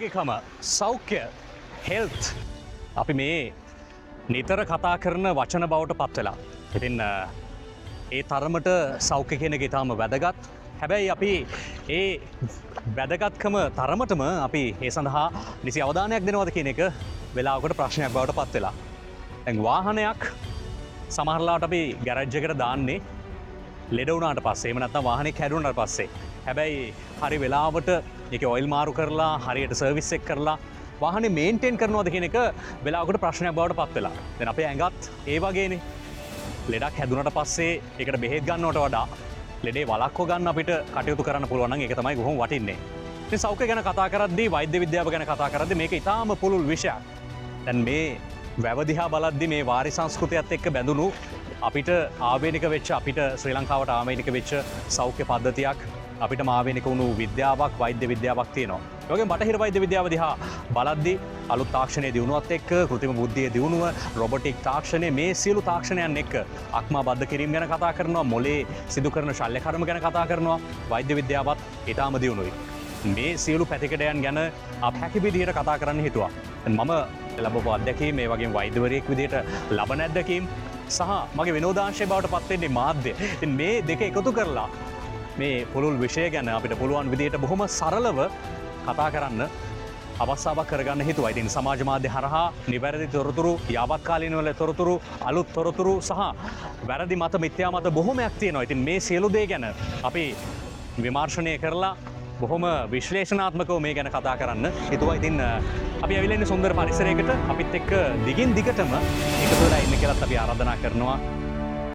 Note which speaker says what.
Speaker 1: ආරෝග්‍යකම සෞඛ්‍ය හෙල්ත් අපි මේ නිතර කතා කරන වචන බවට පත්වෙලා. ඉතින් ඒ තරමට සෞඛ්‍ය කියන එක ඉතාම වැදගත්. හැබැයි අපි ඒ වැදගත්කම තරමටම අපි ඒ සඳහා නිසි අවධානයක් දෙනවද කියන එක වෙලාවකට ප්‍රශ්නයක් බවට පත්වෙලා. දැන් වාහනයක් සමහරලාට අපි ගැරේජ් එකට දාන්නේ ලෙඩ වුණාට පස්සේ, එහෙම නැත්නම් වාහනේ කැඩුණාට පස්සේ. හැබැයි හරි වෙලාවට ඒක ඔයිල් මාරු කරලා හරියට සර්විස් එක කරලා වාහනේ මේන්ටේන් කරනවද කියන එක වෙලාවකට ප්‍රශ්නයක් බවට පත් වෙලා. දැන් අපේ ඇඟත් ඒ වගේනේ. ලෙඩක් හැදුනට පස්සේ ඒකට බෙහෙත් ගන්නවට වඩා ලෙඩේ වළක්ව ගන්න අපිට කටයුතු කරන්න පුළුවන් නම් ඒක තමයි බොහොම වටින්නේ. ඉතින් සෞඛ්‍ය ගැන කතා කරද්දී, වෛද්‍ය විද්‍යාව ගැන කතා කරද්දී මේක ඊටාම පුළුල් විෂයක්. දැන් මේ වැව දිහා බලද්දී මේ වාරි සංස්කෘතියත් එක්ක බැඳුණු අපිට ආවේනික වෙච්ච, අපිට ශ්‍රී ලංකාවට ආවේනික වෙච්ච සෞඛ්‍ය පද්ධතියක්, අපිට ආවේනික වුණු විද්‍යාවක්, වෛද්‍ය විද්‍යාවක් තියෙනවා. ඒ වගේම බටහිර වෛද්‍ය විද්‍යාව දිහා බලද්දී අලුත් තාක්ෂණයේ දියුණුවත් එක්ක, කෘත්‍රිම බුද්ධියේ දියුණුව, රොබොටික් තාක්ෂණය, මේ සියලු තාක්ෂණයන් එක්ක අක්මා බද්ධ කිරීම ගැන කතා කරනවා, මොලේ සිදු කරන ශල්‍ය කර්ම ගැන කතා කරනවා. වෛද්‍ය විද්‍යාවත් ඊටාම දියුණුයි. මේ සියලු පැතිකඩයන් ගැන අප හැකි විදිහට කතා කරන්න හිතුවා. මම ලැබපු අත්දැකීම්, මේ වගේම වෛද්‍යවරයෙක් විදිහට ලබන අත්දැකීම් සහ මගේ විනෝදාංශය බවට පත් වෙන්නේ මාධ්‍ය. ඉතින් මේ දෙක එකතු කරලා මේ පුළුල් විෂය ගැන අපිට පුළුවන් විදිහට බොහොම සරලව කතා කරන්න අවස්ථාවක් කරගන්න හිතුවා. ඉතින් සමාජ මාධ්‍ය හරහා නිවැරදි තොරතුරු, යාවත්කාලීන වල තොරතුරු, අලුත් තොරතුරු සහ වැරදි මත, මිත්‍යා මත බොහොමයක් තියෙනවා. ඉතින් මේ සියලු දේ ගැන අපි විමර්ශනය කරලා බොහොම විශ්ලේෂණාත්මකව මේ ගැන කතා කරන්න හිතුවා. ඉතින් අපි ඇවිල්ලා ඉන්නේ සුන්දර පරිසරයකට. අපිත් එක්ක දිගින් දිගටම එකතු වෙලා ඉන්න කියලාත් අපි ආරාධනා කරනවා.